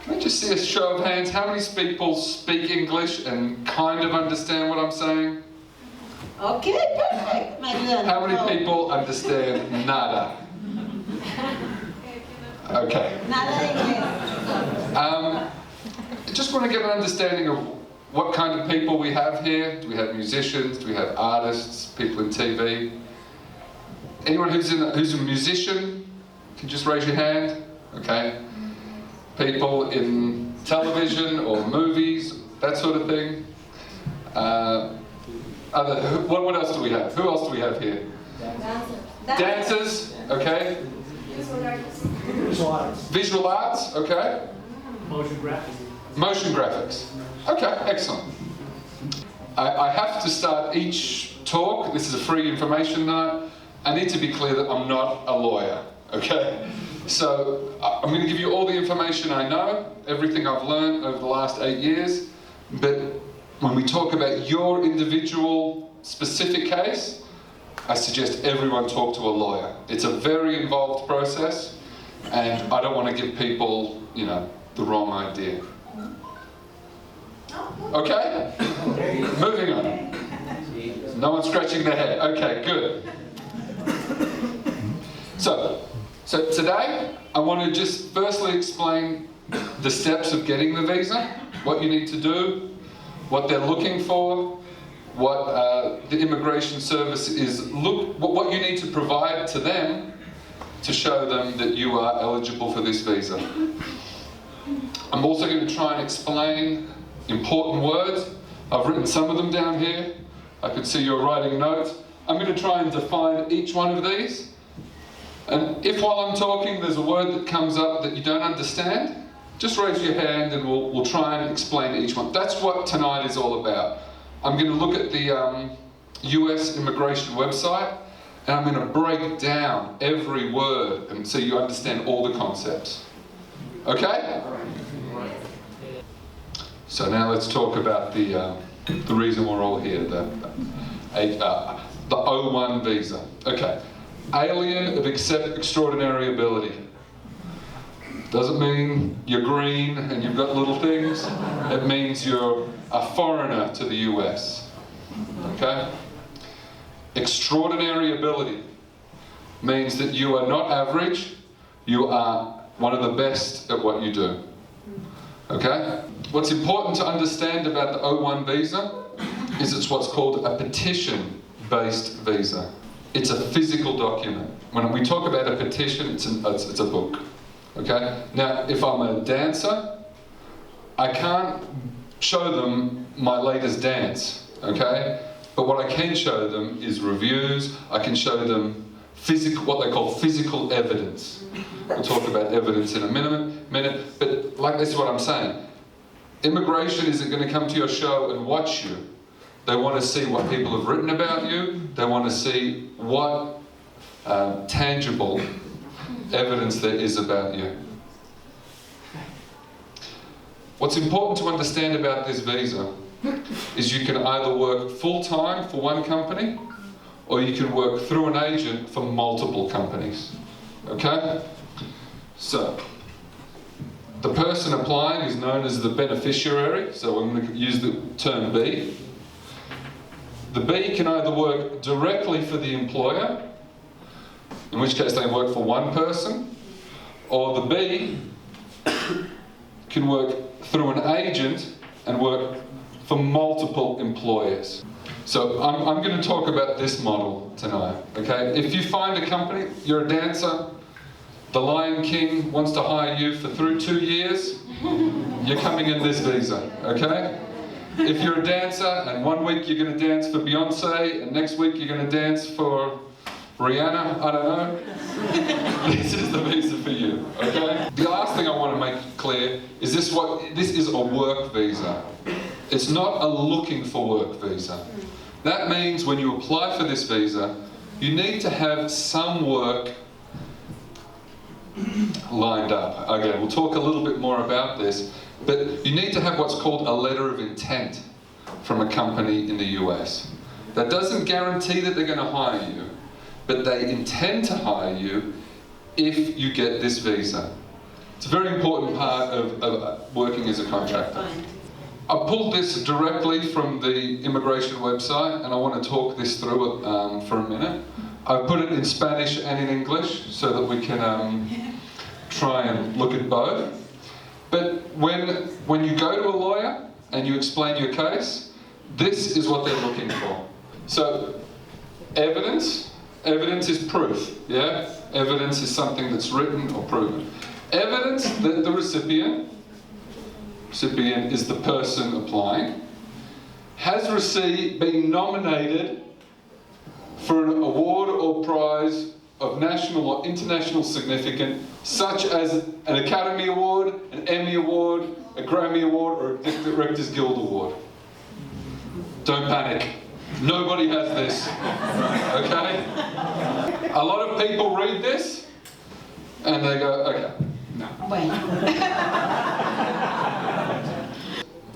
Can I just see a show of hands? How many people speak English and kind of understand what I'm saying? Okay, perfect. How many people understand nada? Okay. Nada I just want to get an understanding of what kind of people we have here. Do we have musicians? Do we have artists? People in TV? Anyone who's a musician? Can you just raise your hand? Okay. People in television or movies, that sort of thing. What else do we have? Who else do we have here? Dancers, okay. Visual arts. Visual arts, okay. Motion graphics. Motion graphics. Okay, excellent. I have to start each talk. This is a free information night. I need to be clear that I'm not a lawyer, okay? So I'm going to give you all the information I know, everything I've learned over the last 8 years. But when we talk about your individual specific case, I suggest everyone talk to a lawyer. It's a very involved process, and I don't want to give people, the wrong idea. Okay? Moving on. No one's scratching their head. Okay, good. So today, I want to just firstly explain the steps of getting the visa, what you need to do, what they're looking for, what the immigration service is, what you need to provide to them to show them that you are eligible for this visa. I'm also going to try and explain important words. I've written some of them down here. I can see you're writing notes. I'm going to try and define each one of these. And if while I'm talking there's a word that comes up that you don't understand, just raise your hand and we'll try and explain each one. That's what tonight is all about. I'm going to look at the US immigration website, and I'm going to break down every word and so you understand all the concepts. Okay? So now let's talk about the reason we're all here, the O1 visa. Okay. Alien of extraordinary ability. Doesn't mean you're green and you've got little things. It means you're a foreigner to the US. Okay? Extraordinary ability means that you are not average, you are one of the best at what you do. Okay? What's important to understand about the O1 visa is it's what's called a petition-based visa. It's a physical document. When we talk about a petition, it's a book. Okay? Now, if I'm a dancer, I can't show them my latest dance. Okay? But what I can show them is reviews. I can show them what they call physical evidence. We'll talk about evidence in a minute. But like this is what I'm saying. Immigration isn't going to come to your show and watch you. They want to see what people have written about you. They want to see what tangible evidence there is about you. What's important to understand about this visa is you can either work full-time for one company or you can work through an agent for multiple companies. Okay? So, the person applying is known as the beneficiary, so I'm going to use the term B. The B can either work directly for the employer, in which case they work for one person, or the B can work through an agent and work for multiple employers. So I'm going to talk about this model tonight, okay? If you find a company, you're a dancer, the Lion King wants to hire you for through 2 years, you're coming in this visa, okay? If you're a dancer and 1 week you're going to dance for Beyonce and next week you're going to dance for Rihanna, I don't know, this is the visa for you, okay? The last thing I want to make clear is this is a work visa. It's not a looking for work visa. That means when you apply for this visa, you need to have some work lined up. Okay, we'll talk a little bit more about this, but you need to have what's called a letter of intent from a company in the US. That doesn't guarantee that they're going to hire you, but they intend to hire you if you get this visa. It's a very important part of working as a contractor. Fine. I pulled this directly from the immigration website, and I want to talk this through for a minute. I've put it in Spanish and in English so that we can try and look at both. But when you go to a lawyer and you explain your case, this is what they're looking for. So, evidence is proof, yeah? Evidence is something that's written or proven. Evidence that the recipient is the person applying, has been nominated for an award or prize of national or international significance, such as an Academy Award, an Emmy Award, a Grammy Award, or a Directors Guild Award. Don't panic. Nobody has this, okay? A lot of people read this, and they go, okay, no.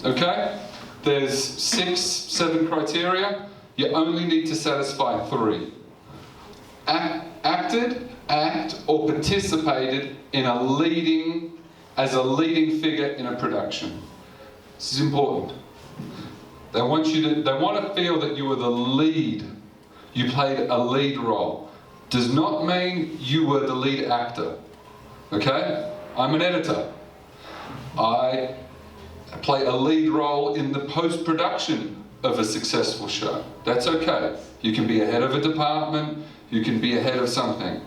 Okay? There's 6, 7 criteria. You only need to satisfy 3. Act, or participated in as a leading figure in a production. This is important. They want to feel that you were the lead. You played a lead role. Does not mean you were the lead actor. Okay? I'm an editor. I play a lead role in the post-production of a successful show. That's okay. You can be a head of a department, you can be a head of something.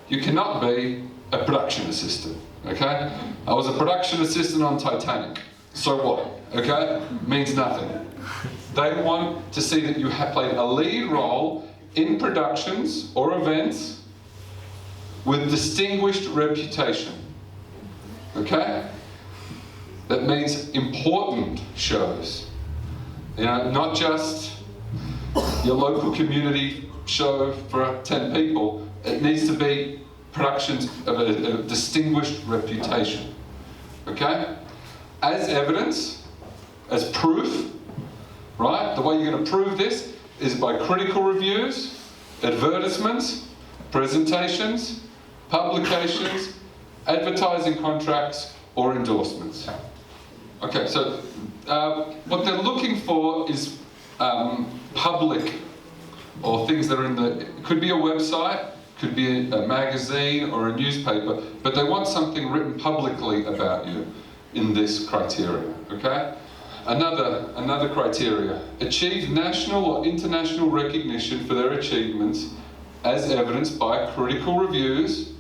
You cannot be a production assistant, okay? I was a production assistant on Titanic. So what, okay? Means nothing. They want to see that you have played a lead role in productions or events with distinguished reputation, okay? That means important shows. You know, not just your local community show for 10 people. It needs to be productions of a distinguished reputation. Okay? As evidence, as proof, right? The way you're going to prove this is by critical reviews, advertisements, presentations, publications, advertising contracts, or endorsements. Okay, so what they're looking for is public, or things that are it could be a website, could be a magazine or a newspaper, but they want something written publicly about you in this criteria, okay? Another criteria, achieve national or international recognition for their achievements as evidenced by critical reviews,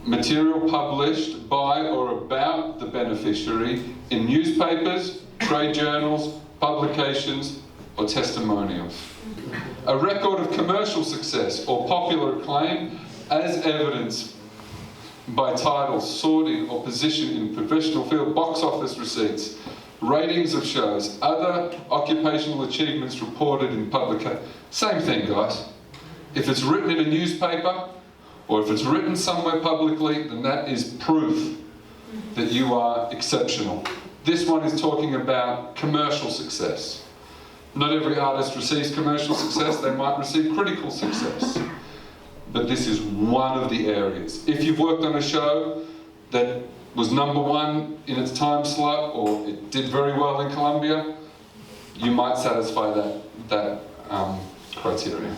material published by or about the beneficiary in newspapers, trade journals, publications, or testimonials. A record of commercial success or popular acclaim as evidenced by titles, sorting, or position in professional field, box office receipts, ratings of shows, other occupational achievements reported in publication. Same thing, guys. If it's written in a newspaper, or if it's written somewhere publicly, then that is proof that you are exceptional. This one is talking about commercial success. Not every artist receives commercial success, they might receive critical success. But this is one of the areas. If you've worked on a show that was #1 in its time slot, or it did very well in Colombia, you might satisfy that criteria.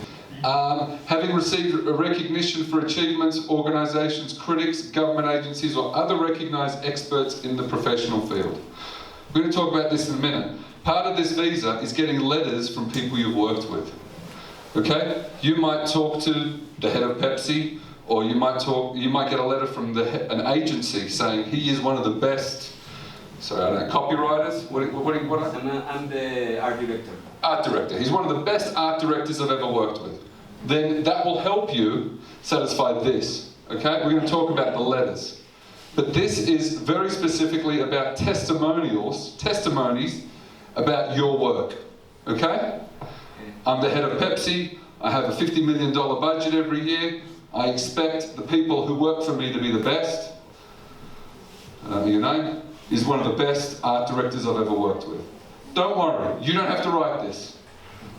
Having received a recognition for achievements, organisations, critics, government agencies, or other recognised experts in the professional field. We're going to talk about this in a minute. Part of this visa is getting letters from people you've worked with. Okay? You might talk to the head of Pepsi, or you might get a letter from an agency saying he is one of the best, copywriters? I'm the art director. Art director. He's one of the best art directors I've ever worked with. Then that will help you satisfy this. Okay? We're going to talk about the letters. But this is very specifically about testimonies about your work. Okay? I'm the head of Pepsi. I have a $50 million budget every year. I expect the people who work for me to be the best. Your name is one of the best art directors I've ever worked with. Don't worry, you don't have to write this.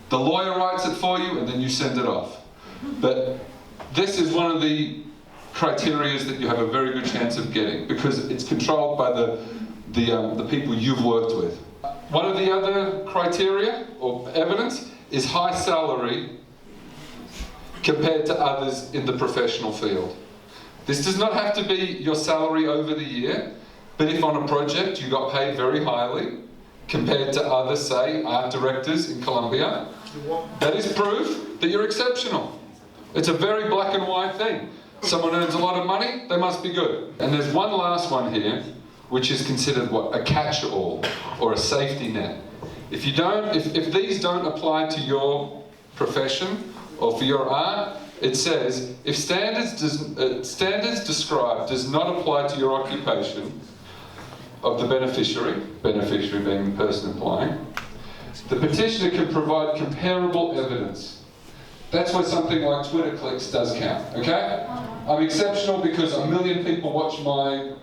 The lawyer writes it for you and then you send it off. But this is one of the criteria that you have a very good chance of getting, because it's controlled by the people you've worked with. One of the other criteria or evidence is high salary compared to others in the professional field. This does not have to be your salary over the year, but if on a project you got paid very highly compared to other, say, art directors in Colombia, that is proof that you're exceptional. It's a very black and white thing. Someone earns a lot of money, they must be good. And there's one last one here, which is considered what? A catch-all, or a safety net. If these don't apply to your profession or for your art, it says, if standards described does not apply to your occupation of the beneficiary being the person applying, the petitioner can provide comparable evidence. That's where something like Twitter clicks does count, okay? I'm exceptional because 1 million people watch my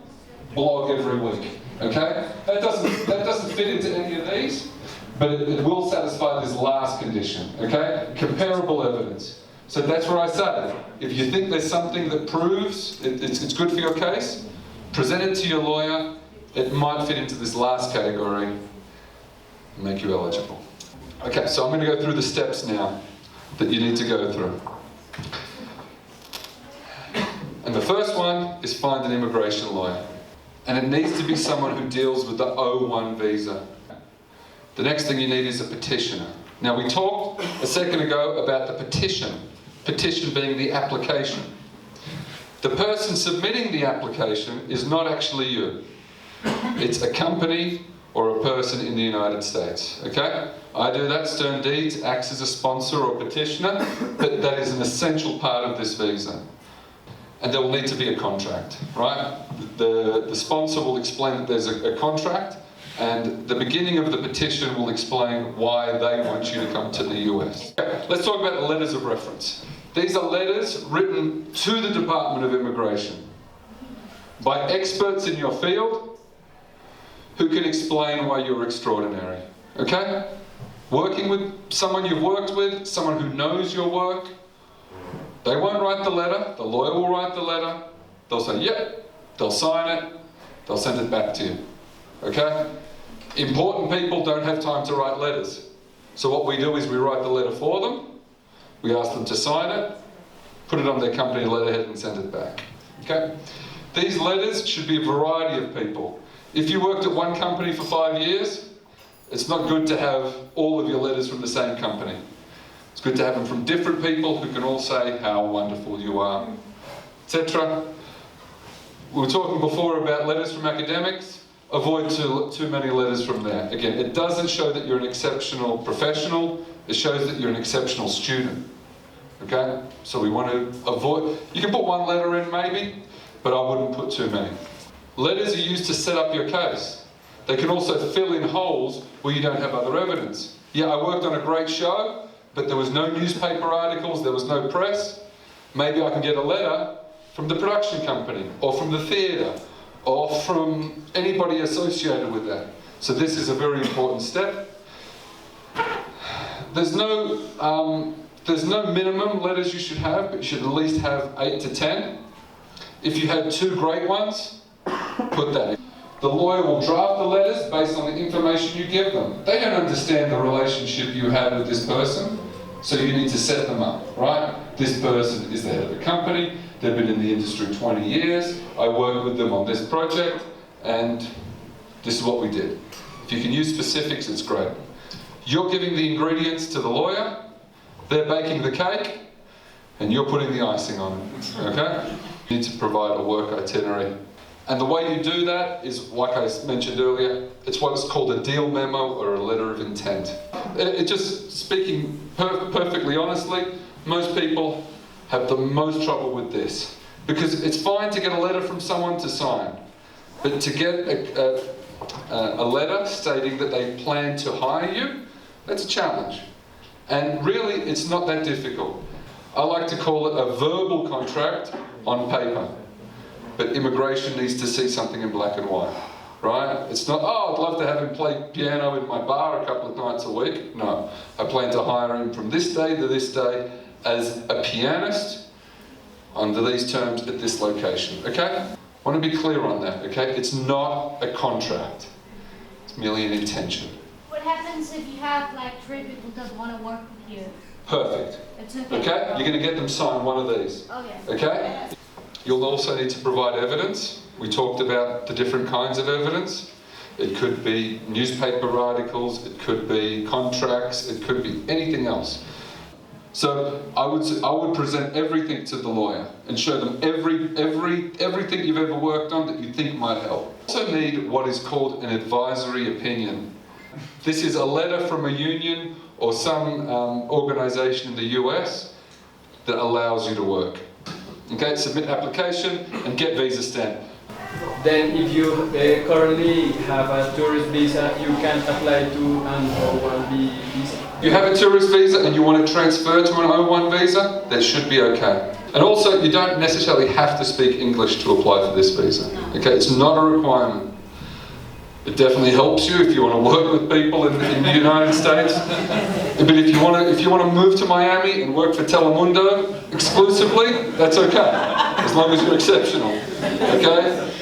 blog every week, okay? That doesn't fit into any of these, but it will satisfy this last condition, okay? Comparable evidence. So that's where I say, if you think there's something that proves it's good for your case, present it to your lawyer. It might fit into this last category and make you eligible. Okay, so I'm going to go through the steps now that you need to go through. And the first one is find an immigration lawyer. And it needs to be someone who deals with the O1 visa. The next thing you need is a petitioner. Now, we talked a second ago about the petition being the application. The person submitting the application is not actually you. It's a company or a person in the United States, okay? I do that. Stern Deeds acts as a sponsor or petitioner, but that is an essential part of this visa. And there will need to be a contract, right? The sponsor will explain that there's a contract, and the beginning of the petition will explain why they want you to come to the US. Okay, let's talk about the letters of reference. These are letters written to the Department of Immigration by experts in your field who can explain why you're extraordinary, okay? Working with someone you've worked with, someone who knows your work. They won't write the letter, the lawyer will write the letter, they'll say, yep, they'll sign it, they'll send it back to you, okay? Important people don't have time to write letters. So what we do is we write the letter for them, we ask them to sign it, put it on their company letterhead and send it back, okay? These letters should be a variety of people. If you worked at one company for 5 years, it's not good to have all of your letters from the same company. It's good to have them from different people who can all say how wonderful you are, etc. We were talking before about letters from academics. Avoid too many letters from there. Again, it doesn't show that you're an exceptional professional. It shows that you're an exceptional student. Okay? So we want to avoid... You can put one letter in maybe, but I wouldn't put too many. Letters are used to set up your case. They can also fill in holes where you don't have other evidence. Yeah, I worked on a great show, but there was no newspaper articles, there was no press. Maybe I can get a letter from the production company, or from the theatre, or from anybody associated with that. So this is a very important step. There's no minimum letters you should have, but you should at least have 8 to 10. If you had 2 great ones, put that in. The lawyer will draft the letters based on the information you give them. They don't understand the relationship you have with this person, so you need to set them up, right? This person is the head of the company, they've been in the industry 20 years, I worked with them on this project, and this is what we did. If you can use specifics, it's great. You're giving the ingredients to the lawyer, they're baking the cake, and you're putting the icing on it, okay? You need to provide a work itinerary. And the way you do that is, like I mentioned earlier, it's what's called a deal memo or a letter of intent. Just speaking perfectly honestly, most people have the most trouble with this. Because it's fine to get a letter from someone to sign, but to get a letter stating that they plan to hire you, that's a challenge. And really, it's not that difficult. I like to call it a verbal contract on paper. But immigration needs to see something in black and white, right? It's not, oh, I'd love to have him play piano in my bar a couple of nights a week. No, I plan to hire him from this day to this day as a pianist under these terms at this location, okay? I want to be clear on that, okay? It's not a contract. It's merely an intention. What happens if you have like 3 people that want to work with you? Perfect. It's okay. Okay? You're going to get them sign one of these. Okay. Okay? You'll also need to provide evidence. We talked about the different kinds of evidence. It could be newspaper articles, it could be contracts, it could be anything else. So I would present everything to the lawyer and show them everything you've ever worked on that you think might help. Also need what is called an advisory opinion. This is a letter from a union or some organisation in the US that allows you to work. Okay, submit application and get visa stamp. Then if you currently have a tourist visa, you can apply to an O1B visa. If you have a tourist visa and you want to transfer to an O1 visa, that should be okay. And also, you don't necessarily have to speak English to apply for this visa. Okay, it's not a requirement. It definitely helps you if you want to work with people in the United States. But if you want to move to Miami and work for Telemundo exclusively, that's okay, as long as you're exceptional. Okay?